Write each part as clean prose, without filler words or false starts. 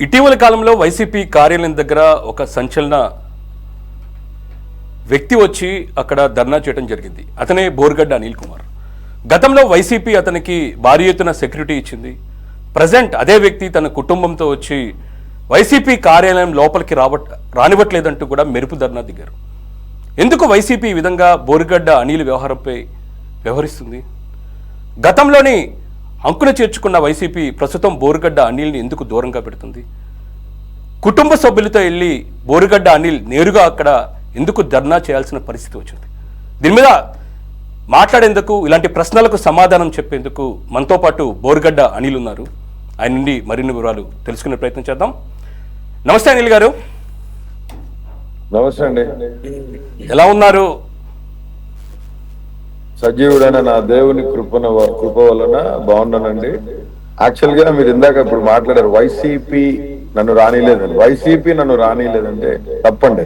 ఇటీవల కాలంలో వైసీపీ కార్యాలయం దగ్గర ఒక సంచలన వ్యక్తి వచ్చి అక్కడ ధర్నా చేయడం జరిగింది. అతనే బోర్గడ్డ అనిల్ కుమార్. గతంలో వైసీపీ అతనికి భారీ ఎత్తున సెక్యూరిటీ ఇచ్చింది. ప్రజెంట్ అదే వ్యక్తి తన కుటుంబంతో వచ్చి వైసీపీ కార్యాలయం లోపలికి రానివ్వట్లేదంటూ కూడా మెరుపు ధర్నా దిగారు. ఎందుకు వైసీపీ ఈ విధంగా బోర్గడ్డ అనిల్ వ్యవహారంపై వ్యవహరిస్తుంది? గతంలోని అంకున చేర్చుకున్న వైసీపీ ప్రస్తుతం బోర్గడ్డ అనిల్ని ఎందుకు దూరంగా పెడుతుంది? కుటుంబ సభ్యులతో వెళ్ళి బోర్గడ్డ అనిల్ నేరుగా అక్కడ ఎందుకు ధర్నా చేయాల్సిన పరిస్థితి వచ్చింది? దీని మీద మాట్లాడేందుకు, ఇలాంటి ప్రశ్నలకు సమాధానం చెప్పేందుకు మనతో పాటు బోర్గడ్డ అనిల్ ఉన్నారు. ఆయన నుండి మరిన్ని వివరాలు తెలుసుకునే ప్రయత్నం చేద్దాం. నమస్తే అనిల్ గారు. నమస్తే అండి. ఎలా ఉన్నారు? సజీవుడైన నా దేవుని కృప వలన బాగున్నానండి. యాక్చువల్ గా మీరు ఇందాక ఇప్పుడు మాట్లాడారు వైసీపీ నన్ను రానిలేదండి. వైసీపీ నన్ను రానిలేదంటే తప్పండి.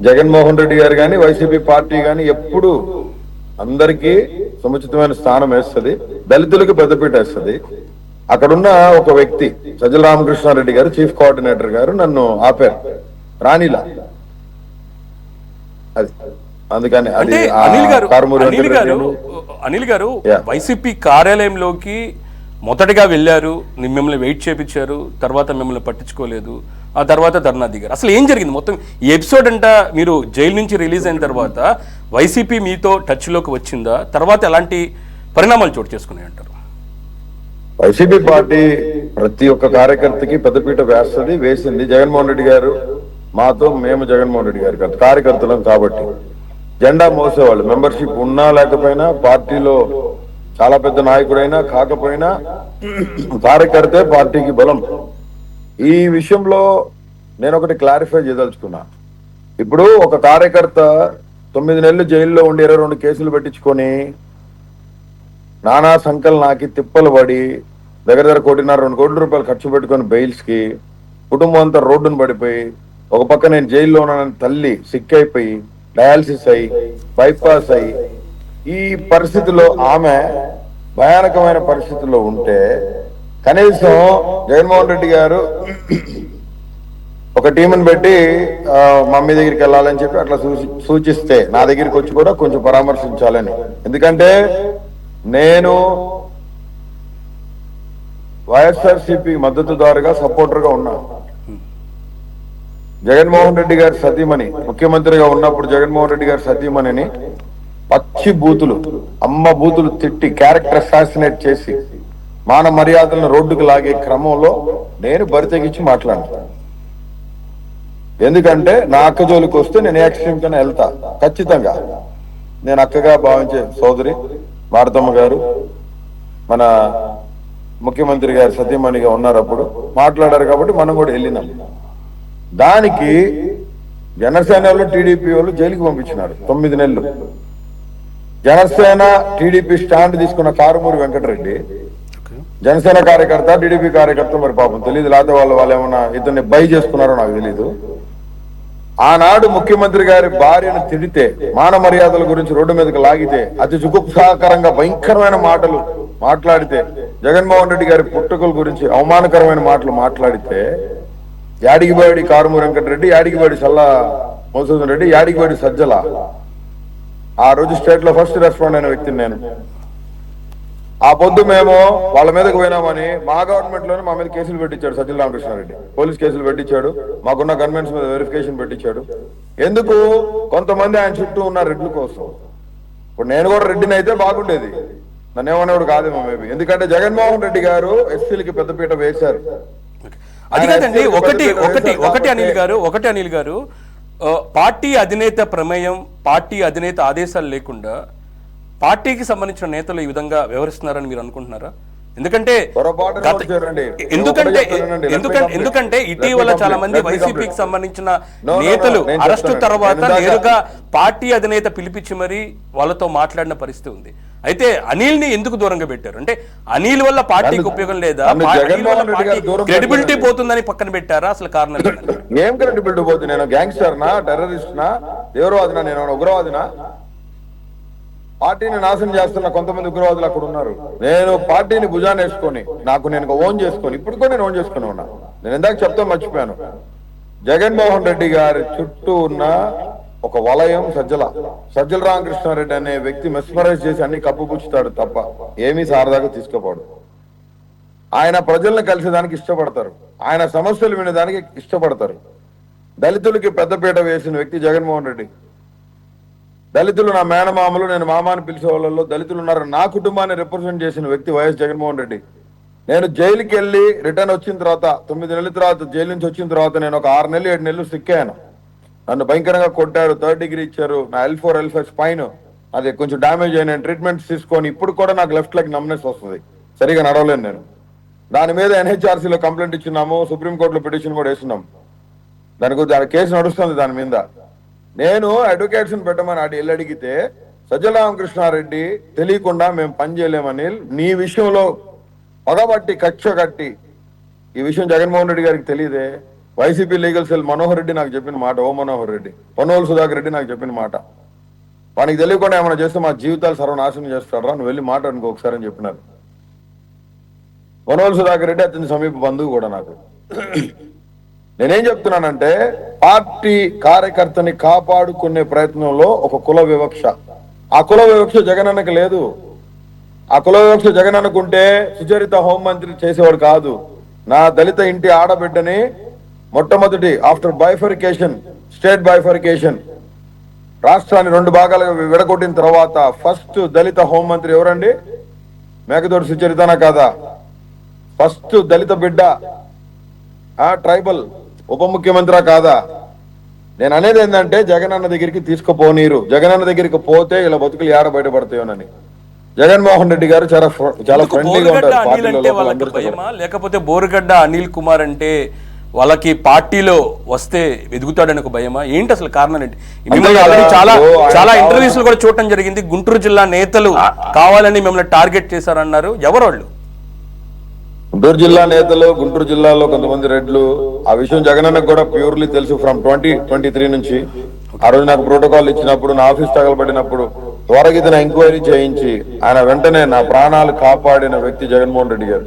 జగన్మోహన్ రెడ్డి గారు కానీ వైసీపీ పార్టీ కానీ ఎప్పుడు అందరికీ సముచితమైన స్థానం వేస్తుంది, దళితులకు పెద్దపీట వేస్తుంది. అక్కడున్న ఒక వ్యక్తి సజ్జల రామకృష్ణారెడ్డి గారు, చీఫ్ కోఆర్డినేటర్ గారు నన్ను ఆపారు, రానిలా. అది అందుకని అంటే అనిల్ గారు వైసీపీ కార్యాలయంలోకి మొదటగా వెళ్ళారు, మిమ్మల్ని వెయిట్ చేపించారు, తర్వాత మిమ్మల్ని పట్టించుకోలేదు, ఆ తర్వాత ధర్నా దిగారు. అసలు ఏం జరిగింది మొత్తం ఈ ఎపిసోడ్? అంట మీరు జైలు నుంచి రిలీజ్ అయిన తర్వాత వైసీపీ మీతో టచ్లోకి వచ్చిందా? తర్వాత ఎలాంటి పరిణామాలు చోటు చేసుకున్నాయి అంటారు? వైసీపీ పార్టీ ప్రతి ఒక్క కార్యకర్తకి పెద్దపీట వేసింది. జగన్మోహన్ రెడ్డి గారు మాతో, మేము జగన్మోహన్ రెడ్డి గారి కార్యకర్తలం కాబట్టి జెండా మోసేవాళ్ళు. మెంబర్షిప్ ఉన్నా లేకపోయినా, పార్టీలో చాలా పెద్ద నాయకుడైనా కాకపోయినా కార్యకర్తే పార్టీకి బలం. ఈ విషయంలో నేను ఒకటి క్లారిఫై చేయదలుచుకున్నా. ఇప్పుడు ఒక కార్యకర్త 9 నెలలు జైల్లో ఉండి 22 కేసులు పెట్టించుకొని నానా సంకల్ నాకి తిప్పలు పడి దగ్గర 1.5-2 కోట్ల రూపాయలు ఖర్చు పెట్టుకొని బెయిల్స్ కి కుటుంబం అంతా రోడ్డును పడిపోయి, ఒక పక్క నేను జైల్లో ఉన్నానని తల్లి సిక్ అయిపోయి, డయాలసిస్ అయి, బైపాస్ అయి, ఈ పరిస్థితిలో ఆమె భయానకమైన పరిస్థితుల్లో ఉంటే కనీసం జగన్మోహన్ రెడ్డి గారు ఒక టీంని పెట్టి మమ్మీ దగ్గరికి వెళ్ళాలని చెప్పి అట్లా సూచిస్తే నా దగ్గరికి వచ్చి కూడా కొంచెం పరామర్శించాలని. ఎందుకంటే నేను వైఎస్ఆర్సీపీ మద్దతుదారుగా, సపోర్టర్గా ఉన్నా. జగన్మోహన్ రెడ్డి గారి సతీమణి ముఖ్యమంత్రిగా ఉన్నప్పుడు జగన్మోహన్ రెడ్డి గారి సతీమణిని పచ్చి బూతులు, అమ్మ బూతులు తిట్టి, క్యారెక్టర్ అసాసినేట్ చేసి, మాన మర్యాదలను రోడ్డుకు లాగే క్రమంలో నేను బరితెగించి మాట్లాడాను. ఎందుకంటే నా అక్క జోలికి వస్తే నేను ఏ ఎక్స్ట్రీమ్ కన్నా వెళ్తా ఖచ్చితంగా. నేను అక్కగా భావించే సోదరి భారతమ్మ గారు మన ముఖ్యమంత్రి గారు సతీమణిగా ఉన్నారు, అప్పుడు మాట్లాడారు కాబట్టి మనం కూడా వెళ్ళినాం. దానికి జనసేన వాళ్ళు, టీడీపీ వాళ్ళు జైలుకి పంపించినారు 9 నెలలు. జనసేన టీడీపీ స్టాండ్ తీసుకున్న కారుమూరి వెంకటరెడ్డి జనసేన కార్యకర్త, టీడీపీ కార్యకర్త, మరి పాపం తెలియదు, లేకపోతే వాళ్ళు ఏమన్నా ఇతన్ని బై చేసుకున్నారో నాకు తెలీదు. ఆనాడు ముఖ్యమంత్రి గారి భార్యను తిడితే, మాన మర్యాదల గురించి రోడ్డు మీదకి లాగితే, అతి జుగుప్సాకరంగా భయంకరమైన మాటలు మాట్లాడితే, జగన్మోహన్ రెడ్డి గారి పుట్టుకల గురించి అవమానకరమైన మాటలు మాట్లాడితే, యాడిగిబాడి కారుమూరి వెంకటరెడ్డి, యాడిగిబాడి సల్లా మధుసూదన్ రెడ్డి, యాడిగిబాడి సజ్జల, ఆ రోజు స్టేట్ లో ఫస్ట్ రెస్పాండ్ అయిన వ్యక్తిని నేను. ఆ పొద్దు మేము వాళ్ళ మీదకి పోయినామని మా గవర్నమెంట్ లోనే మా మీద కేసులు పెట్టించాడు సజ్జల రామకృష్ణారెడ్డి. పోలీస్ కేసులు పెట్టించాడు, మాకున్న గన్మెన్స్ మీద వెరిఫికేషన్ పెట్టించాడు. ఎందుకు? కొంతమంది ఆయన చుట్టూ ఉన్న రెడ్ల కోసం. ఇప్పుడు నేను కూడా రెడ్డిని అయితే బాగుండేది, నన్ను ఏమనేవాడు కాదేమో మేబీ. ఎందుకంటే జగన్మోహన్ రెడ్డి గారు ఎస్సీలకి పెద్దపీట వేశారు. అది కాదండి, ఒకటి అనిల్ గారు, పార్టీ అధినేత ప్రమేయం, పార్టీ అధినేత ఆదేశాలు లేకుండా పార్టీకి సంబంధించిన నేతలు ఈ విధంగా వ్యవహరిస్తున్నారని మీరు అనుకుంటున్నారా? ఎందుకంటే ఇటీవల చాలా మంది వైసీపీకి సంబంధించిన నేతలు అరెస్టు తర్వాత నేరుగా పార్టీ అధినేత పిలిపించి మరీ వాళ్ళతో మాట్లాడిన పరిస్థితి ఉంది. అయితే అనిల్ ని ఎందుకు దూరంగా పెట్టారు? అంటే అనిల్ వల్ల పార్టీకి ఉపయోగం లేదా, క్రెడిబిలిటీ పోతుందని పక్కన పెట్టారా? అసలు కారణం ఏం క్రెడిబిలిటీ పోతుంది? నేను గ్యాంగ్స్టర్ నా, టెర్రరిస్ట్ నా, తీవ్రవాదినా, నేను ఉగ్రవాదినా? పార్టీని నాశనం చేస్తున్న కొంతమంది ఉగ్రవాదులు అక్కడ ఉన్నారు. నేను పార్టీని భుజాన్ని వేసుకొని, నాకు నేను ఓన్ చేసుకొని, ఇప్పుడు కూడా నేను ఓన్ చేసుకుని ఉన్నా. నేను ఇందాక చెప్తా మర్చిపోయాను. జగన్మోహన్ రెడ్డి గారి చుట్టూ ఉన్న ఒక వలయం సజ్జల రామకృష్ణారెడ్డి అనే వ్యక్తి మెస్మరైజ్ చేసి అన్ని కప్పుపుచ్చుతాడు తప్ప ఏమీ సారదాగా తీసుకుపోడు. ఆయన ప్రజలను కలిసేదానికి ఇష్టపడతారు, ఆయన సమస్యలు వినేదానికి ఇష్టపడతారు. దళితులకి పెద్దపీట వేసిన వ్యక్తి జగన్మోహన్ రెడ్డి. దళితులు నా మేనమామలు, నేను మామాని పిలిచే వాళ్ళలో దళితులు ఉన్నారు. నా కుటుంబాన్ని రిప్రజెంట్ చేసిన వ్యక్తి వైఎస్ జగన్మోహన్ రెడ్డి. నేను జైలుకి వెళ్ళి రిటర్న్ వచ్చిన తర్వాత 9 నెలల తర్వాత జైలు నుంచి వచ్చిన తర్వాత నేను ఒక 6 నెలలు 7 నెలలు సిక్కాను. నన్ను భయంకరంగా కొట్టారు, 3rd డిగ్రీ ఇచ్చారు. నా L4 L5 స్పైన్ అది కొంచెం డ్యామేజ్ అయిన ట్రీట్మెంట్స్ తీసుకొని ఇప్పుడు కూడా నాకు లెఫ్ట్ లెగ్ నమ్నెస్ వస్తుంది, సరిగా నడవలేను నేను. దాని మీద NHRCలో కంప్లైంట్ ఇచ్చినాము, సుప్రీంకోర్టులో పిటిషన్ కూడా వేసినాం. దాని గురించి కేసు నడుస్తుంది. దాని మీద నేను అడ్వకేట్స్ పెట్టమని వెళ్ళి అడిగితే సజ్జల రామకృష్ణారెడ్డి తెలియకుండా మేము పని చేయలేమని నీ విషయంలో పగబట్టి కక్ష కట్టి ఈ విషయం జగన్మోహన్ రెడ్డి గారికి తెలియదే. YCP legal cell Manohar Reddy నాకు చెప్పిన మాట, ఓ మనోహర్ రెడ్డి, పొన్నోలు సుధాకర్ రెడ్డి నాకు చెప్పిన మాట. వానికి తెలియకుండా ఏమైనా చేస్తే మా జీవితాలు సర్వనాశనం చేస్తాడరా, నువ్వు వెళ్ళి మాట్లాడుకో ఒకసారి అని చెప్పినారు. పొన్నోలు సుధాకర్ రెడ్డి అతని సమీప బంధువు కూడా నాకు. నేనేం చెప్తున్నానంటే పార్టీ కార్యకర్తని కాపాడుకునే ప్రయత్నంలో ఒక కుల వివక్ష, ఆ కుల వివక్ష జగనన్నకి లేదు. ఆ కుల వివక్ష జగనన్నకుంటే సుచరిత హోంమంత్రి చేసేవాడు కాదు. నా దళిత ఇంటి ఆడబిడ్డని మొట్టమొదటి ఆఫ్టర్ బైఫర్కేషన్, స్టేట్ బైఫర్కేషన్, రాష్ట్రాన్ని 2 భాగాలుగా విడగొట్టిన తర్వాత ఫస్ట్ దళిత హోంమంత్రి ఎవరండి? మేకతోటి సుచరితనా కాదా? ఫస్ట్ దళిత బిడ్డ ట్రైబల్ ఉప ముఖ్యమంత్రి కాదా? నేను అనేది ఏంటంటే జగనన్న దగ్గరికి తీసుకుపోనీరు. జగనన్న దగ్గరికి పోతే ఇలా బతుకులు ఏడ బయటపడతాయోనని. జగన్మోహన్ రెడ్డి గారు చాలా ఫ్రెండ్లీగా ఉంటారు. లేకపోతే బోరుగడ్డ అనిల్ కుమార్ అంటే వాళ్ళకి పార్టీలో వస్తే ఎదుగుతాడని ఒక భయమా ఏంటి? అసలు కారణం ఏంటి? చాలా ఇంటర్వ్యూస్ కూడా చూడటం జరిగింది. గుంటూరు జిల్లా నేతలు కావాలని మిమ్మల్ని టార్గెట్ చేశారన్నారు. ఎవరు వాళ్ళు? గుంటూరు జిల్లా నేతలు, గుంటూరు జిల్లాలో కొంతమంది రెడ్లు. ఆ విషయం జగనన్నకు కూడా ప్యూర్లీ తెలుసు ఫ్రమ్ 2023 నుంచి. ఆ రోజు నాకు ప్రోటోకాల్ ఇచ్చినప్పుడు, నా ఆఫీస్ తగలబడినప్పుడు త్వరగిదిన ఎంక్వైరీ చేయించి ఆయన వెంటనే నా ప్రాణాలు కాపాడిన వ్యక్తి జగన్మోహన్ రెడ్డి గారు.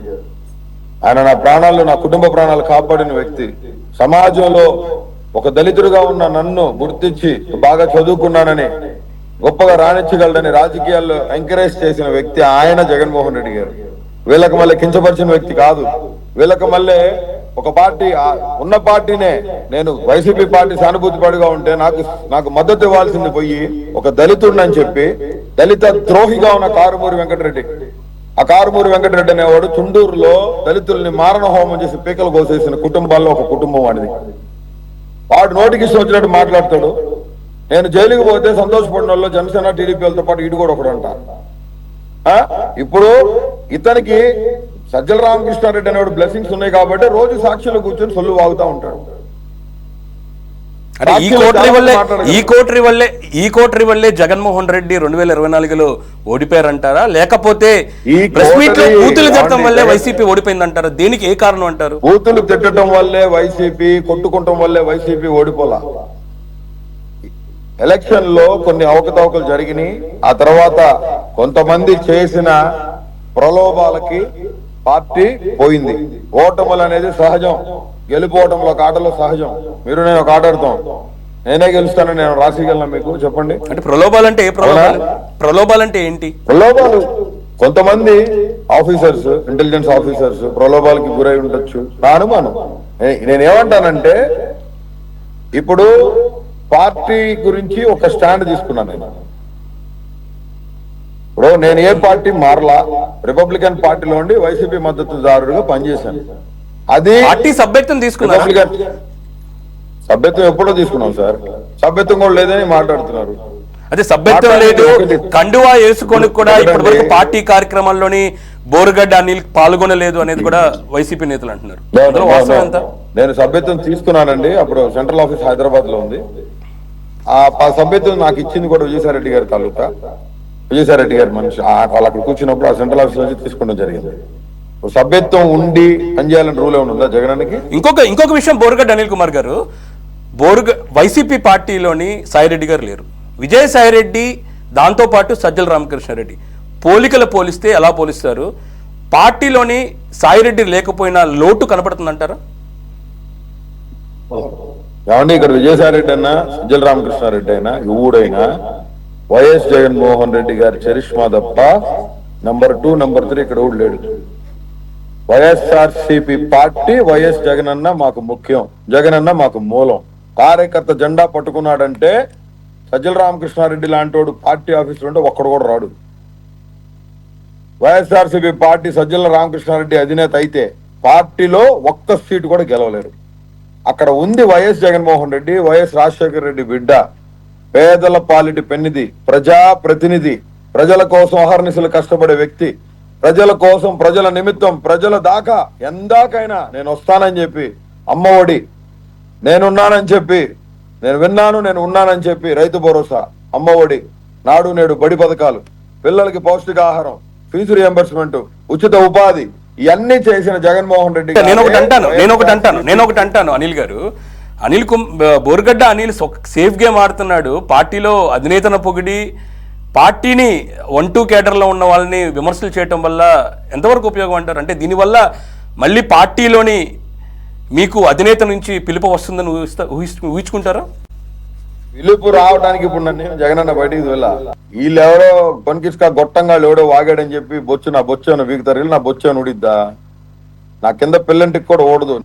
ఆయన నా ప్రాణాలు, నా కుటుంబ ప్రాణాలు కాపాడిన వ్యక్తి. సమాజంలో ఒక దళితుడిగా ఉన్న నన్ను గుర్తించి బాగా చదువుకున్నానని, గొప్పగా రాణించగలడని రాజకీయాల్లో ఎంకరేజ్ చేసిన వ్యక్తి ఆయన జగన్మోహన్ రెడ్డి గారు. వీళ్ళకి మళ్ళీ కించపరిచిన వ్యక్తి కాదు. వీళ్ళకి మళ్ళీ ఒక పార్టీ ఉన్న పార్టీనే, నేను వైసీపీ పార్టీ సానుభూతిపడిగా ఉంటే నాకు మద్దతు ఇవ్వాల్సింది పోయి ఒక దళితుడిని అని చెప్పి దళిత ద్రోహిగా ఉన్న కారుమూరి వెంకటరెడ్డి. ఆ కారుమూరి వెంకటరెడ్డి అనేవాడు చుండూరులో దళితుల్ని మారణ హోమం చేసి పీకలు కోసేసిన కుటుంబాల్లో ఒక కుటుంబం వాడిది. వాడు నోటికి ఇష్టం వచ్చినట్టు మాట్లాడతాడు. నేను జైలుకి పోతే సంతోషపడిన వాళ్ళు జనసేన టీడీపీలతో పాటు ఇటు కూడా ఒకడు అంటారు. ఇప్పుడు ఇతనికి సజ్జల రామకృష్ణారెడ్డి అనేవాడు బ్లెస్సింగ్స్ ఉన్నాయి కాబట్టి రోజు సాక్షులు కూర్చొని సొల్లు వాగుతా ఉంటాడు. ఈ కోటరీ వల్లే జగన్మోహన్ రెడ్డి 2024లో ఓడిపోయారంటారా? లేకపోతే ప్రెస్ మీట్ లో బూతులు తిట్టడం వల్లే వైసీపీ ఓడిపోయిందంటారా? దేనికి ఏ కారణం అంటారు? బూతులు తిట్టడం వల్లే వైసీపీ, కొట్టుకుంటం వల్లే వైసీపీ ఓడిపోలా. ఎలక్షన్ లో కొన్ని అవకతవకలు జరిగినాయి. ఆ తర్వాత కొంతమంది చేసిన ప్రలోభాలకి పార్టీ పోయింది. ఓటములు అనేది సహజం, గెలుపోవటంలో ఒక ఆటలో సహజం. మీరు నేను ఒక ఆట ఆడతాం, నేనే గెలుస్తానని నేను రాసిగలనా మీకు? చెప్పండి. అంటే ప్రలోభాలంటే ఏ ప్రలోభాలు? ప్రలోభాలంటే ఏంటి? ప్రలోభాలు కొంతమంది ఆఫీసర్స్, ఇంటెలిజెన్స్ ఆఫీసర్స్ ప్రలోభాలకి గురై ఉండొచ్చు నా అనుమానం. నేనేమంటానంటే ఇప్పుడు పార్టీ గురించి ఒక స్టాండ్ తీసుకున్నాను నేను. ఇప్పుడు నేను ఏ పార్టీ మారలా, రిపబ్లికన్ పార్టీలో ఉండి వైసీపీ మద్దతుదారుడుగా పనిచేశాను. అది పార్టీ సభ్యత్వం తీసుకున్నారు. సభ్యత్వం ఎప్పుడో తీసుకున్నాం సార్. సభ్యత్వం కూడా లేదని మాట్లాడుతున్నారు. అదే సభ్యత్వం లేదు, కండువా వేసుకొని కూడా ఇప్పటి వరకు పార్టీ కార్యక్రమాల్లోని బోరుగడ్డ అనిల్ పాల్గొనలేదు అనేది కూడా వైసీపీ నేతలు అంటున్నారు. నేను సభ్యత్వం తీసుకున్నానండి. అప్పుడు సెంట్రల్ ఆఫీస్ హైదరాబాద్ లో ఉంది. ఆ సభ్యత్వం నాకు ఇచ్చింది కూడా విజయసాయిరెడ్డి గారి తాలూకా. విజయసాయిరెడ్డి గారి మనిషి వాళ్ళు అక్కడ కూర్చున్నప్పుడు ఆ సెంట్రల్ ఆఫీస్ నుంచి తీసుకోవడం జరిగింది. సభ్యత్వం ఉండి పనిచేయాలని రూల్ ఏమైనా ఉందా జగనానికి? ఇంకొక విషయం, బోరుగడ్డ అనిల్ కుమార్ గారు వైసీపీ పార్టీలోని సాయిరెడ్డి గారు లేరు. విజయసాయిరెడ్డి, దాంతో పాటు సజ్జల రామకృష్ణారెడ్డి పోలిస్తే ఎలా పోలిస్తారు? పార్టీలోని సాయిరెడ్డి లేకపోయినా లోటు కనపడుతుందంటారా? ఏమండి ఇక్కడ విజయసాయి రెడ్డి అన్నా సజ్జల రామకృష్ణారెడ్డి అయినా ఎవడైనా వైఎస్ జగన్మోహన్ రెడ్డి గారి చరిష్మా తప్ప నంబర్ 2 నంబర్ 3 ఇక్కడ ఊడు లేడు. వైఎస్ఆర్సిపి పార్టీ వైఎస్ జగన్ అన్న మాకు ముఖ్యం, జగన్ అన్న మాకు మూలం. కార్యకర్త జెండా పట్టుకున్నాడంటే సజ్జల రామకృష్ణారెడ్డి లాంటి పార్టీ ఆఫీసులో ఉంటే ఒక్కడు కూడా రాడు. వైఎస్ఆర్సీపీ పార్టీ సజ్జల రామకృష్ణారెడ్డి అధినేత అయితే పార్టీలో ఒక్క సీటు కూడా గెలవలేరు. అక్కడ ఉంది వైఎస్ జగన్మోహన్ రెడ్డి, వైఎస్ రాజశేఖర రెడ్డి బిడ్డ, పేదల పాలిటి పెన్నిధి, ప్రజా ప్రతినిధి, ప్రజల కోసం అహర్నిశలు కష్టపడే వ్యక్తి, ప్రజల కోసం, ప్రజల నిమిత్తం, ప్రజల దాకా ఎందాకైనా నేను వస్తానని చెప్పి, అమ్మఒడి నేనున్నానని చెప్పి, నేను విన్నాను నేను ఉన్నానని చెప్పి, రైతు భరోసా, అమ్మఒడి, నాడు నేడు బడి పథకాలు, పిల్లలకి పౌష్టికాహారం, ఫీజు రియంబర్స్మెంట్, ఉచిత ఉపాధి, ఇవన్నీ చేసిన జగన్మోహన్ రెడ్డి. నేను ఒకటి అంటాను అనిల్ గారు, బోరుగడ్డ అనిల్ సేఫ్ గేమ్ ఆడుతున్నాడు. పార్టీలో అధినేతను పొగిడి పార్టీని 1-2 కేడర్లో ఉన్న వాళ్ళని విమర్శలు చేయటం వల్ల ఎంతవరకు ఉపయోగం అంటారు? అంటే దీనివల్ల మళ్ళీ పార్టీలోని మీకు అధినేత నుంచి పిలుపు వస్తుందని ఊహించుకుంటారా? పిలుపు రావడానికి ఇప్పుడు నన్ను జగనన్న బయటికి వెళ్ళా, వీళ్ళెవరో కొనికిస్కా గొట్టంగా ఎవడో వాగాడని చెప్పి నా బొచ్చాను వీగుతారు, నా బొచ్చాను ఉడిద్దా? నా కింద పిల్లంటికి కూడా ఓడదు.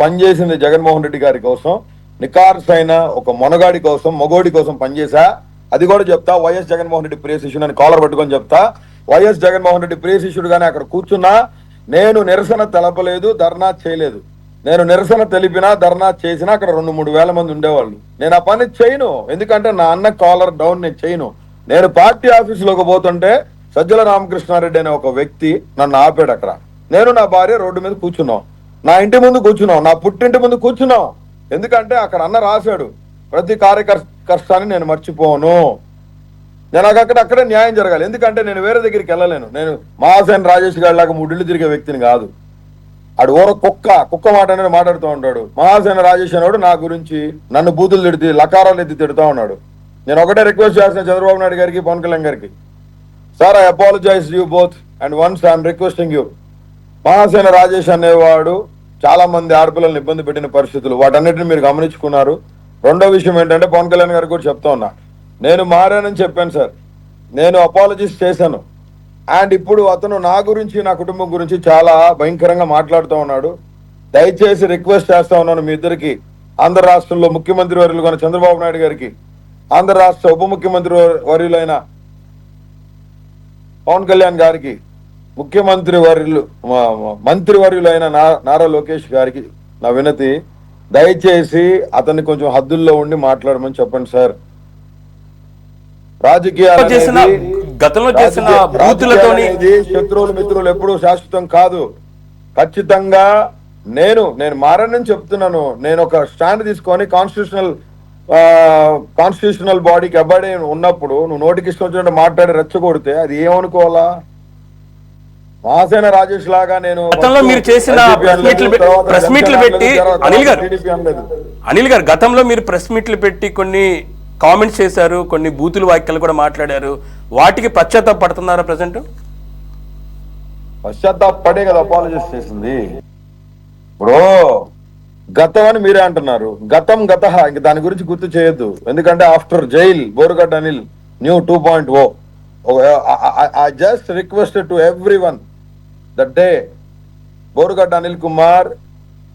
పనిచేసింది జగన్మోహన్ రెడ్డి గారి కోసం, నికార్సైన ఒక మొనగాడి కోసం, మగోడి కోసం పనిచేసా. అది కూడా చెప్తా, వైఎస్ జగన్మోహన్ రెడ్డి ప్రియ శిష్యుడు అని కాలర్ పట్టుకొని చెప్తా. వైఎస్ జగన్మోహన్ రెడ్డి ప్రియ శిష్యుడుగానే అక్కడ కూర్చున్నా. నేను నిరసన తెలపలేదు, ధర్నా చేయలేదు. నేను నిరసన తెలిపినా, ధర్నా చేసినా అక్కడ 2-3 వేల మంది ఉండేవాళ్ళు. నేను ఆ పని చేయను, ఎందుకంటే నా అన్న కాలర్ డౌన్ నేను చేయను. నేను పార్టీ ఆఫీసులోకి పోతుంటే సజ్జల రామకృష్ణారెడ్డి అనే ఒక వ్యక్తి నన్ను ఆపాడు. అక్కడ నేను నా భార్య రోడ్డు మీద కూర్చున్నాం, నా ఇంటి ముందు కూర్చున్నాం, నా పుట్టింటి ముందు కూర్చున్నాం. ఎందుకంటే అక్కడ అన్న రాశాడు, ప్రతి కష్టాన్ని నేను మర్చిపోను. నేను అక్కడే న్యాయం జరగాలి. ఎందుకంటే నేను వేరే దగ్గరికి వెళ్ళలేను. నేను మహాసేన రాజేష్ గారి లాగా 3 ఇళ్ళు తిరిగే వ్యక్తిని కాదు. ఆడు ఓర కుక్క మాట అనేది మాట్లాడుతూ ఉంటాడు. మహాసేన రాజేష్ అనేవాడు నా గురించి నన్ను బూతులు తిడితే, లకారాలు ఎత్తి తిడుతూ ఉన్నాడు. నేను ఒకటే రిక్వెస్ట్ చేస్తున్నా చంద్రబాబు నాయుడు గారికి, పవన్ కళ్యాణ్ గారికి, sir I apologise you both and once I'm requesting you. Mahasena Rajesh అనేవాడు చాలా మంది ఆడపిల్లల్ని ఇబ్బంది పెట్టిన పరిస్థితులు, వాటన్నిటిని మీరు గమనించుకున్నారు. రెండో విషయం ఏంటంటే పవన్ కళ్యాణ్ గారికి కూడా చెప్తా ఉన్నా, నేను మారానని చెప్పాను సార్, నేను అపాలజీస్ చేశాను. అండ్ ఇప్పుడు అతను నా గురించి, నా కుటుంబం గురించి చాలా భయంకరంగా మాట్లాడుతూ ఉన్నాడు. దయచేసి రిక్వెస్ట్ చేస్తా ఉన్నాను మీ ఇద్దరికి, ఆంధ్ర రాష్ట్రంలో ముఖ్యమంత్రి వర్యులు చంద్రబాబు నాయుడు గారికి, ఆంధ్ర రాష్ట్ర ఉప ముఖ్యమంత్రి వర్యులైన పవన్ కళ్యాణ్ గారికి, ముఖ్యమంత్రి వర్యులు మంత్రివర్యులైన నారా లోకేష్ గారికి నా వినతి, దయచేసి అతన్ని కొంచెం హద్దుల్లో ఉండి మాట్లాడమని చెప్పండి సార్. శత్రువులు మిత్రులు ఎప్పుడూ శాశ్వతం కాదు. ఖచ్చితంగా నేను మారనని చెప్తున్నాను. నేను ఒక స్టాండ్ తీసుకొని కాన్స్టిట్యూషనల్ బాడీకి అబ్బాయి ఉన్నప్పుడు నువ్వు నోటికి ఇష్టం వచ్చినట్టు మాట్లాడి రెచ్చగొడితే అది ఏమనుకోవాలా? మహాసేన రాజేష్ లాగా నేను మీరు చేసిన ప్రెస్ మీట్లు పెట్టి అనిల్ గారు గతంలో మీరు ప్రెస్ మీట్లు పెట్టి కొన్ని కామెంట్స్ చేశారు, కొన్ని బూతులు వాక్యాలు కూడా మాట్లాడారు. వాటికి పశ్చాత్తాప పడుతున్నారా ప్రజెంట్? పశ్చాత్తాప పడే కదా అపాలజీస్ చేసింది. ఇప్పుడు గతం అని మీరే అంటున్నారు, గతం గత, ఇంక దాని గురించి గుర్తు చేయొద్దు. ఎందుకంటే after jail Borugadda Anil new 2.0. I just requested to everyone that day, Borugadda Anil Kumar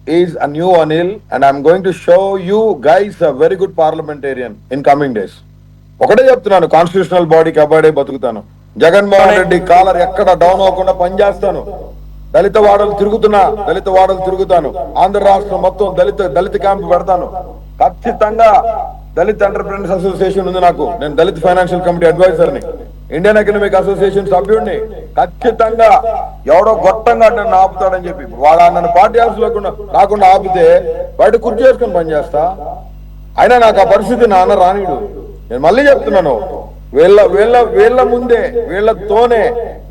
is a new Anil and I'm going to show you guys a very good parliamentarian in coming days. ఒకటే చెప్తున్నాను, constitutional body కబడ్డీ బతుకుతాను. Jaganmohan Reddy collar ఎక్కడ down అవ్వకుండా పనిచేస్తాను. దళిత వాడలు తిరుగుతాను. ఆంధ్ర రాష్ట్రం మొత్తం దళిత క్యాంప్ పెడతాను. ఖచ్చితంగా దళిత్ ఎంటర్ప్రెన్యూర్స్ అసోసియేషన్ ఉంది నాకు, నేను దళిత్ ఫైనాన్షియల్ కమిటీ అడ్వైజర్ని, ఇండియన్ ఎకనామిక్ అసోసియేషన్ సభ్యుడిని. ఖచ్చితంగా ఎవడో గొట్టంగా నన్ను ఆపుతాడని చెప్పి వాడు నన్ను పార్టీ ఆఫీస్ రాకుండా ఆపితే బయట కుర్చీ చేసుకుని పనిచేస్తా. అయినా నాకు ఆ పరిస్థితి నాన్న రానిడు. నేను మళ్ళీ చెప్తున్నాను, వీళ్ళ ముందే వీళ్ళతోనే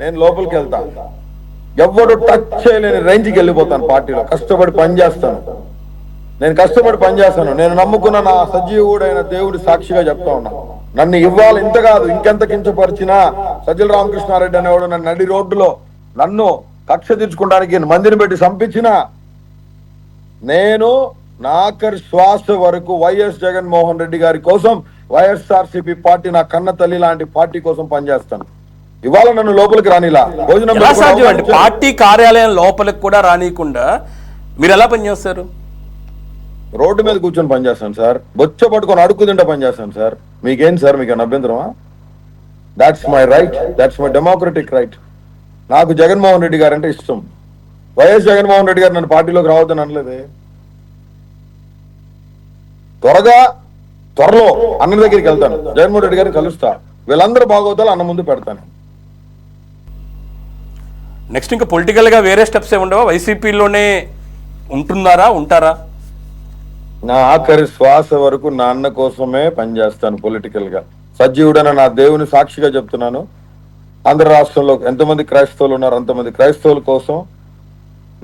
నేను లోపలికి వెళ్తా. ఎవడు టచ్ చేయలేని రేంజ్కి వెళ్ళిపోతాను. పార్టీలో కష్టపడి పనిచేస్తాను. నేను నమ్ముకున్న నా సజీవుడైన దేవుడి సాక్షిగా చెప్తా ఉన్నా, నన్ను ఇవ్వాలి ఇంత కాదు ఇంకెంత కించపరిచినా సజ్జల రామకృష్ణారెడ్డి అనేవాడు నన్ను నడి రోడ్డులో నన్ను కక్ష తీర్చుకోవడానికి మందిని పెట్టి చంపించినా నేను ఆఖరి శ్వాస వరకు వైఎస్ జగన్మోహన్ రెడ్డి గారి కోసం వైఎస్ఆర్సీపీ పార్టీ నా కన్న తల్లి లాంటి పార్టీ కోసం పనిచేస్తాను. ఇవాళ నన్ను లోపలికి రానిలా భోజనం ఎలా సాధ్యం అండి? పార్టీ కార్యాలయం లోపలికి కూడా రానియకుండా మీరు ఎలా పనిచేస్తారు? రోడ్డు మీద కూర్చొని పనిచేస్తాను సార్. బొచ్చ పట్టుకొని అడుక్కు తింటా పనిచేస్తాను సార్. మీకేం సార్, మీకు అభ్యంతరమా? That's my right, that's my democratic right. నాకు జగన్మోహన్ రెడ్డి గారు అంటే ఇష్టం. వైఎస్ జగన్మోహన్ రెడ్డి గారు నన్ను పార్టీలోకి రావద్దని అనలేదే. త్వరలో అన్న దగ్గరికి వెళ్తాను, జగన్మోహన్ రెడ్డి గారిని కలుస్తా, వీళ్ళందరూ బాగోతాలు అన్న ముందు పెడతాను. నెక్స్ట్ ఇంకా పొలిటికల్ గా వేరే స్టెప్స్ ఏ ఉండవా? వైసీపీలోనే ఉంటారా? నా ఆఖరి శ్వాస వరకు నా అన్న కోసమే పనిచేస్తాను పొలిటికల్ గా. సజీవుడైన నా దేవుని సాక్షిగా చెప్తున్నాను. ఆంధ్ర రాష్ట్రంలో ఎంతమంది క్రైస్తవులు ఉన్నారు, అంతమంది క్రైస్తవుల కోసం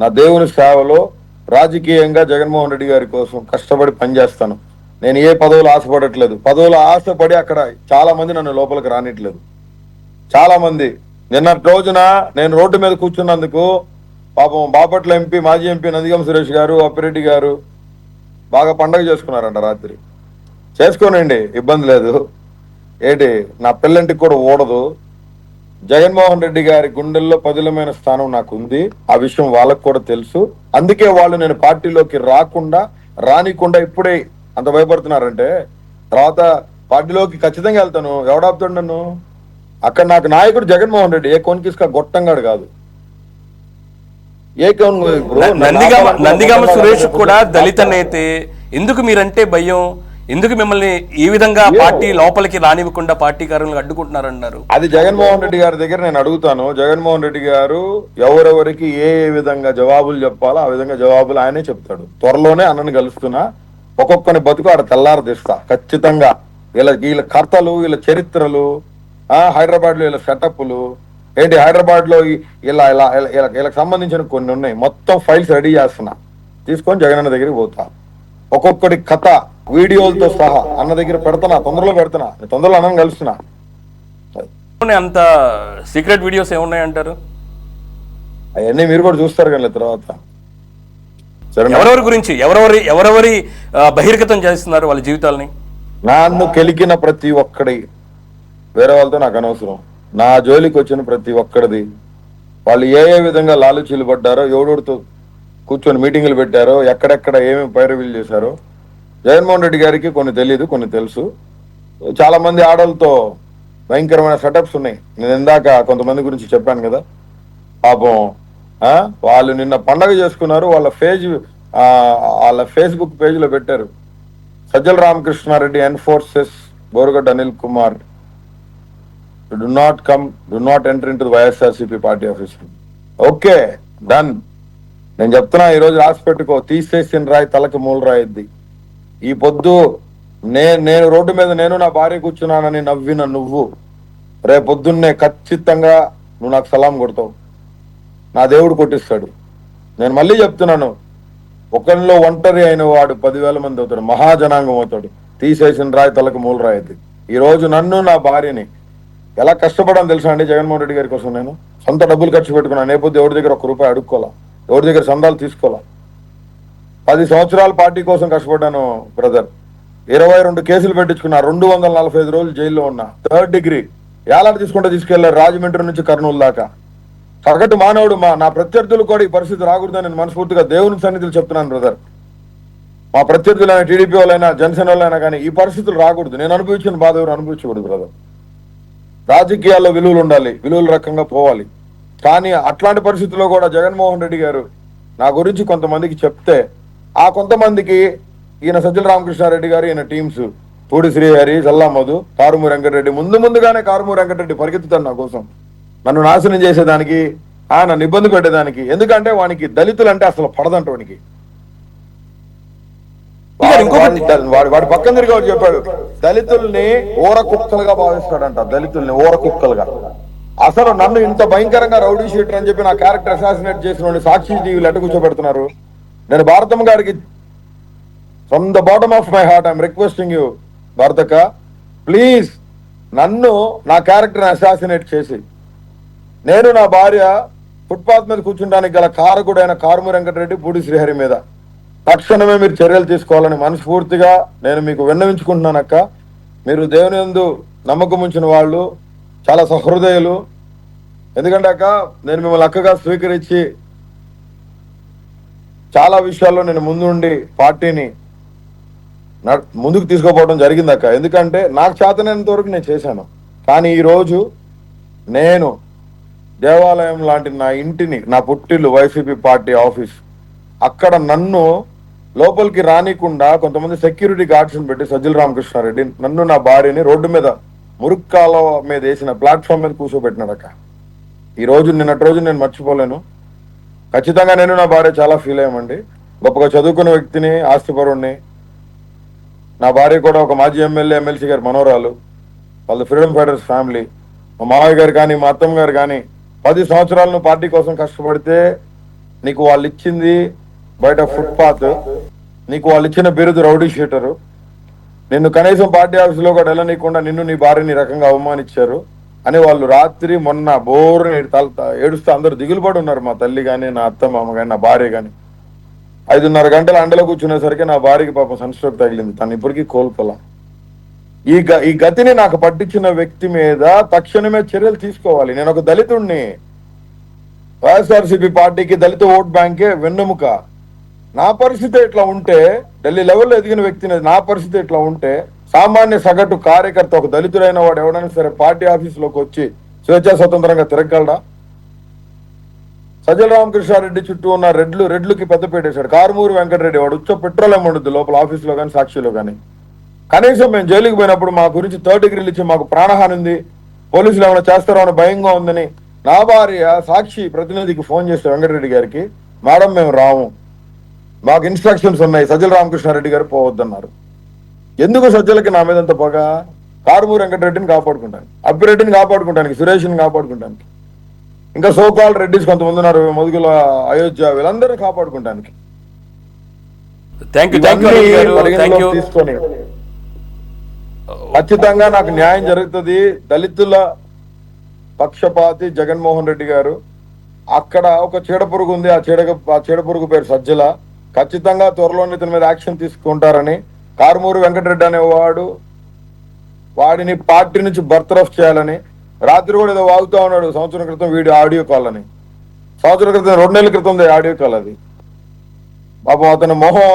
నా దేవుని సేవలో రాజకీయంగా జగన్మోహన్ రెడ్డి గారి కోసం కష్టపడి పనిచేస్తాను. నేను ఏ పదవులు ఆశపడట్లేదు. పదవులు ఆశపడి అక్కడ చాలా మంది నన్ను లోపలికి రానిట్లేదు. చాలా మంది నిన్నటి రోజున నేను రోడ్డు మీద కూర్చున్నందుకు పాపం బాపట్ల ఎంపీ, మాజీ ఎంపీ నందిగం సురేష్ గారు, అప్పిరెడ్డి గారు బాగా పండగ చేసుకున్నారంట. రాత్రి చేసుకోనండి, ఇబ్బంది లేదు. ఏంటి, నా పిల్లంటికి కూడా ఓడదు. జగన్మోహన్ రెడ్డి గారి గుండెల్లో పదిలమైన స్థానం నాకు ఉంది. ఆ విషయం వాళ్ళకు కూడా తెలుసు. అందుకే వాళ్ళు నేను పార్టీలోకి రానికుండా ఇప్పుడే అంత భయపడుతున్నారంటే తర్వాత పార్టీలోకి ఖచ్చితంగా వెళ్తాను. ఎవడాపుతాడు నన్ను? అక్కడ నాకు నాయకుడు జగన్మోహన్ రెడ్డి, ఏ కొనికిస్కా గొట్టంగాడు కాదు. నందిగామ సురేష్ కూడా దళిత నేతే. ఎందుకు మీరంటే భయం? ఎందుకు మిమ్మల్ని ఈ విధంగా పార్టీ లోపలికి రానివ్వకుండా పార్టీ కార్యాలయాలు అడ్డుకుంటున్నారన్నారు? అది జగన్మోహన్ రెడ్డి గారి దగ్గర నేను అడుగుతాను. జగన్మోహన్ రెడ్డి గారు ఎవరెవరికి ఏ విధంగా జవాబులు చెప్పాలో ఆ విధంగా జవాబులు ఆయనే చెప్తాడు. త్వరలోనే అన్నని కలుస్తున్నా. ఒక్కొక్కని బతుకు ఆడ తెల్లారదిస్తా ఖచ్చితంగా. వీళ్ళ కథలు, వీళ్ళ చరిత్రలు, హైదరాబాద్ లో వీళ్ళ సెటప్లు ఏంటి, హైదరాబాద్ లో వీళ్ళకి సంబంధించిన కొన్ని ఉన్నాయి. మొత్తం ఫైల్స్ రెడీ చేస్తున్నా, తీసుకొని జగనన్న దగ్గరికి పోతా. ఒక్కొక్కటి కథ వీడియోలతో సహా అన్న దగ్గర పెడతానా, తొందరలో అన్నని కలుస్తున్నా. అంత సీక్రెట్ వీడియోస్ ఏమున్నాయంటారు? అవన్నీ మీరు కూడా చూస్తారు కానీ తర్వాత. ఎవరెవరి గురించి ఎవరెవరి బహిర్గతం చేస్తున్నారు వాళ్ళ జీవితాలని? నన్ను కెలికిన ప్రతి ఒక్కడి, వేరే వాళ్ళతో నాకు అనవసరం. నా జోలికి వచ్చిన ప్రతి ఒక్కడిది, వాళ్ళు ఏ విధంగా లాలుచీలు పడ్డారో, ఎవడోడితో కూర్చొని మీటింగులు పెట్టారో, ఎక్కడెక్కడ ఏమేమి పైరవీలు చేశారో జగన్మోహన్ రెడ్డి గారికి కొన్ని తెలియదు, కొన్ని తెలుసు. చాలా మంది ఆడలతో భయంకరమైన సెటప్స్ ఉన్నాయి. నేను ఇందాక కొంతమంది గురించి చెప్పాను కదా. పాపం వాళ్ళు నిన్న పండగ చేసుకున్నారు. వాళ్ళ ఫేస్బుక్ పేజ్ లో పెట్టారు, Sajjala Ramakrishna Reddy enforces Borugadda Anil Kumar do not enter into the YSRCP party office. Okay, done. నేను చెప్తున్నా, ఈరోజు రాసి పెట్టుకో, తీసేసిన రాయి తలకి మూల రాయిద్ది. ఈ పొద్దు నేను రోడ్డు మీద నేను నా భార్య కూర్చున్నానని నవ్విన నువ్వు రేపొద్దున్నే ఖచ్చితంగా నువ్వు నాకు సలాం కొడతావు. నా దేవుడు కొట్టిస్తాడు. నేను మళ్ళీ చెప్తున్నాను, ఒకరిలో ఒంటరి అయిన వాడు 10,000 మంది అవుతాడు, మహాజనాంగం అవుతాడు. తీసేసిన రాయి తలకు మూల రాయిద్ది. ఈ రోజు నన్ను, నా భార్యని ఎలా కష్టపడాలని తెలుసా అండి జగన్మోహన్ రెడ్డి గారి కోసం. నేను సొంత డబ్బులు ఖర్చు పెట్టుకున్నాను. నేపథ్యం ఎవరి దగ్గర 1 రూపాయి అడుక్కోవాలా, ఎవరి దగ్గర సందాలు తీసుకోవాలా. 10 సంవత్సరాలు పార్టీ కోసం కష్టపడ్డాను బ్రదర్. 22 కేసులు పెట్టించుకున్నా, 245 రోజులు జైల్లో ఉన్నా. 3rd డిగ్రీ ఏలాంటి తీసుకెళ్లారు రాజమండ్రి నుంచి కర్నూలు దాకా. సగటు మానవుడు నా ప్రత్యర్థులు కూడా ఈ పరిస్థితి రాకూడదని నేను మనస్ఫూర్తిగా దేవుని సన్నిధిలో చెప్తున్నాను బ్రదర్. మా ప్రత్యర్థులైనా, టీడీపీ వాళ్ళైనా, జనసేన వాళ్ళైనా కానీ ఈ పరిస్థితులు రాకూడదు. నేను అనుభవించిన బాధ ఎవరు అనుభవించకూడదు బ్రదర్. రాజకీయాల్లో విలువలు ఉండాలి, విలువల రకంగా పోవాలి. కానీ అట్లాంటి పరిస్థితుల్లో కూడా జగన్మోహన్ రెడ్డి గారు నా గురించి కొంతమందికి చెప్తే, ఆ కొంతమందికి ఈయన సజ్జల రామకృష్ణారెడ్డి గారు, ఈయన టీమ్స్ పూడి శ్రీహరి, చల్లామధు, కారుమూరి వెంకటరెడ్డి, ముందుగానే కారుమూరి వెంకటరెడ్డి పరిగెత్తుతాడు నా కోసం, నన్ను నాశనం చేసేదానికి, నన్ను ఇబ్బంది పెట్టేదానికి. ఎందుకంటే వానికి దళితులు అంటే అసలు పడదంట. వానికి వాడి పక్కన తిరిగి చెప్పాడు, దళితుల్ని ఊర కుక్కలుగా భావిస్తాడంట. దళితుల్ని ఊర కుక్కలుగా. అసలు నన్ను ఇంత భయంకరంగా రౌడీ షీటర్ అని చెప్పి నా క్యారెక్టర్ అసాసినేట్ చేసిన సాక్షి టీవీలు ఎట్ట కూర్చోబెడుతున్నారు. నేను భారతమ్మ గారికి from the bottom of my heart I'm requesting you భారతక్క, ప్లీజ్ నన్ను, నా క్యారెక్టర్ని అసాసినేట్ చేసి నేను, నా భార్య ఫుట్పాత్ మీద కూర్చుంటానికి గల కారకుడైన కారుమూరి వెంకటరెడ్డి, పూడి శ్రీహరి మీద తక్షణమే మీరు చర్యలు తీసుకోవాలని మనస్ఫూర్తిగా నేను మీకు విన్నవించుకుంటున్నానక్క. మీరు దేవుని యందు నమ్మకం ఉంచిన వాళ్ళు, చాలా సహృదయులు. ఎందుకంటే అక్క, నేను మిమ్మల్ని అక్కగా స్వీకరించి చాలా విషయాల్లో నేను ముందుండి పార్టీని ముందుకు తీసుకుపోవడం జరిగింది అక్క. ఎందుకంటే నాకు చేతనైనంత వరకు నేను చేశాను. కానీ ఈరోజు నేను దేవాలయం లాంటి నా ఇంటిని, నా పుట్టిల్లు వైసీపీ పార్టీ ఆఫీస్, అక్కడ నన్ను లోపలికి రానికుండా కొంతమంది సెక్యూరిటీ గార్డ్స్ని పెట్టి సజ్జల రామకృష్ణారెడ్డి నన్ను, నా భార్యని రోడ్డు మీద మురుక్కాల మీద వేసిన ప్లాట్ఫామ్ మీద కూర్చోబెట్టినాడక్క. ఈ రోజు నిన్నటి రోజు నేను మర్చిపోలేను. ఖచ్చితంగా నేను, నా భార్య చాలా ఫీల్ అయ్యామండి. గొప్పగా చదువుకున్న వ్యక్తిని, ఆస్తిపరుణ్ణి. నా భార్య కూడా ఒక మాజీ ఎమ్మెల్యే, ఎమ్మెల్సీ గారి మనోరాలు. వాళ్ళ ఫ్రీడమ్ ఫైటర్స్ ఫ్యామిలీ. మా మామయ్య గారు కానీ, మా అత్తమ్మ గారు కానీ 10 సంవత్సరాలను పార్టీ కోసం కష్టపడితే నీకు వాళ్ళు ఇచ్చింది బయట ఫుట్పాత్, నీకు వాళ్ళు ఇచ్చిన బిరుదు రౌడీ షీటరు, నిన్ను కనీసం పార్టీ ఆఫీసులో కూడా వెళ్ళనీయకుండా నిన్ను, నీ భార్యని ఈ రకంగా అవమానించారు అని వాళ్ళు రాత్రి మొన్న బోరుని ఏడుస్తూ అందరూ దిగులు పడి ఉన్నారు. మా తల్లి కానీ, నా అత్త మామ కానీ, నా భార్య కానీ. 5:30 గంటల అండలో కూర్చునేసరికి నా భార్యకి పాపం సన్స్ట్రోక్ తగిలింది. తను ఇప్పటికీ కోలుకోలా. ఈ గతిని నాకు పట్టించిన వ్యక్తి మీద తక్షణమే చర్యలు తీసుకోవాలి. నేను ఒక దళితుడిని. వైఎస్ఆర్సీపీ పార్టీకి దళిత ఓట్ బ్యాంకే వెన్నెముక. నా పరిస్థితి ఇట్లా ఉంటే, ఢిల్లీ లెవెల్లో ఎదిగిన వ్యక్తిని, నా పరిస్థితి ఇట్లా ఉంటే, సామాన్య సగటు కార్యకర్త, ఒక దళితుడైన వాడు ఎవడైనా సరే పార్టీ ఆఫీసులోకి వచ్చి స్వేచ్ఛా స్వతంత్రంగా తిరగలడా? సజ్జల రామకృష్ణారెడ్డి చుట్టూ ఉన్న రెడ్లుకి పెద్ద పెట్టేశాడు. కారుమూరి వెంకటరెడ్డి వాడు ఉచ్చ పెట్రోలియం ఉండదు లోపల ఆఫీసులో కానీ, సాక్షిలో కానీ. కనీసం మేము జైలుకి పోయినప్పుడు మా గురించి 3rd డిగ్రీలు ఇచ్చి మాకు ప్రాణహాని ఉంది, పోలీసులు ఏమైనా చేస్తారో అని భయంగా ఉందని నా భార్య సాక్షి ప్రతినిధికి ఫోన్ చేస్తే వెంకటరెడ్డి గారికి, మేడం మేము రాము, మాకు ఇన్స్ట్రక్షన్స్ ఉన్నాయి, సజ్జల రామకృష్ణారెడ్డి గారు పోవద్దన్నారు. ఎందుకు సజ్జలకి నా మీద అంత పొగ? కారుమూరి వెంకటరెడ్డిని కాపాడుకుంటాను, అప్పిరెడ్డిని కాపాడుకుంటానికి, సురేష్ని కాపాడుకుంటానికి, ఇంకా సోకాల్ రెడ్డిస్ కొంతమంది ఉన్నారు, మొదగుల అయోధ్య, వీళ్ళందరినీ కాపాడుకుంటానికి. తీసుకొని ఖచ్చితంగా నాకు న్యాయం జరుగుతుంది. దళితుల పక్షపాతి జగన్మోహన్ రెడ్డి గారు. అక్కడ ఒక చీడపురుగు ఉంది, ఆ చీడపురుగు పేరు సజ్జల. ఖచ్చితంగా త్వరలోనే ఇతని మీద యాక్షన్ తీసుకుంటారని, కారుమూరి వెంకటరెడ్డి అనేవాడు, వాడిని పార్టీ నుంచి బర్తరఫ్ చేయాలని రాత్రి కూడా ఏదో వాగుతా ఉన్నాడు. సంవత్సరం క్రితం వీడియో ఆడియో కాల్ అని, సంవత్సరం క్రితం 2 నెలల క్రితం ఆడియో కాల్ అది. పాపం అతని మొహం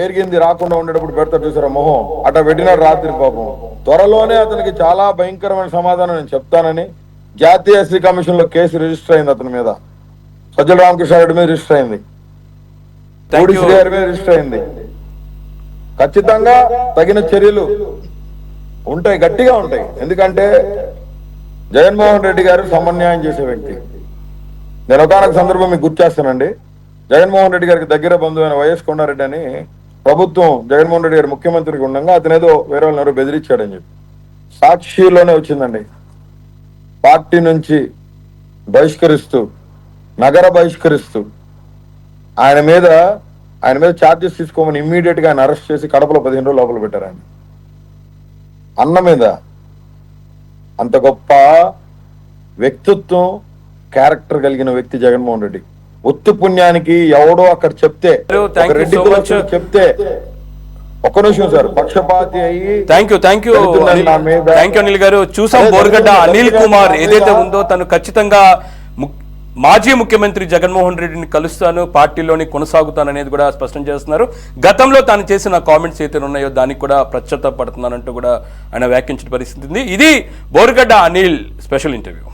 ఎరిగింది రాకుండా ఉండేటప్పుడు పెడతాడు చూసారా మొహం, అట్లా పెట్టినాడు రాత్రి. పాపం త్వరలోనే అతనికి చాలా భయంకరమైన సమాధానం నేను చెప్తానని, జాతీయ ఎస్సీ కమిషన్ లో కేసు రిజిస్టర్ అయింది అతని మీద. సజ్జల రామకృష్ణారెడ్డి మీద రిజిస్టర్ అయింది, శ్రీహరి మీద రిజిస్టర్ అయింది. ఖచ్చితంగా తగిన చర్యలు ఉంటాయి, గట్టిగా ఉంటాయి. ఎందుకంటే జగన్మోహన్ రెడ్డి గారు సమన్యాయం చేసే వ్యక్తి. నేను ఒకనొక సందర్భం మీకు గుర్తు చేస్తానండి. జగన్మోహన్ రెడ్డి గారికి దగ్గర బంధువైన వైఎస్ కొండారెడ్డి అని ప్రభుత్వం జగన్మోహన్ రెడ్డి గారు ముఖ్యమంత్రిగా ఉండగా అతనేదో వేరే వాళ్ళని ఎవరో బెదిరించాడని చెప్పి సాక్షిలోనే వచ్చిందండి. పార్టీ నుంచి బహిష్కరిస్తూ, నగర బహిష్కరిస్తూ ఆయన మీద ఛార్జెస్ తీసుకోమని ఇమ్మీడియట్ గా ఆయన అరెస్ట్ చేసి కడపలో 15 రోజులు లోపల పెట్టారు. ఆయన అన్న మీద అంత గొప్ప వ్యక్తిత్వం, క్యారెక్టర్ కలిగిన వ్యక్తి జగన్మోహన్ రెడ్డి. ఉత్తి పుణ్యానికి ఎవడో అక్కడ చెప్తే, చెప్తే ఒక్క నిమిషం సార్, పక్షపాతి అయ్యి థ్యాంక్ యూ అనిల్ గారు. చూసాం బోర్గడ్డ అనిల్ కుమార్ ఏదైతే ఉందో తను ఖచ్చితంగా మాజీ ముఖ్యమంత్రి జగన్మోహన్ రెడ్డిని కలుస్తాను, పార్టీలోని కొనసాగుతాననేది కూడా స్పష్టం చేస్తున్నారు. గతంలో తాను చేసిన కామెంట్స్ అయితే ఉన్నాయో దానికి కూడా పశ్చాత్తాపడుతున్నానంటూ కూడా ఆయన వ్యాఖ్యానించిన పరిస్థితి ఉంది. ఇది బోర్గడ్డ అనిల్ స్పెషల్ ఇంటర్వ్యూ.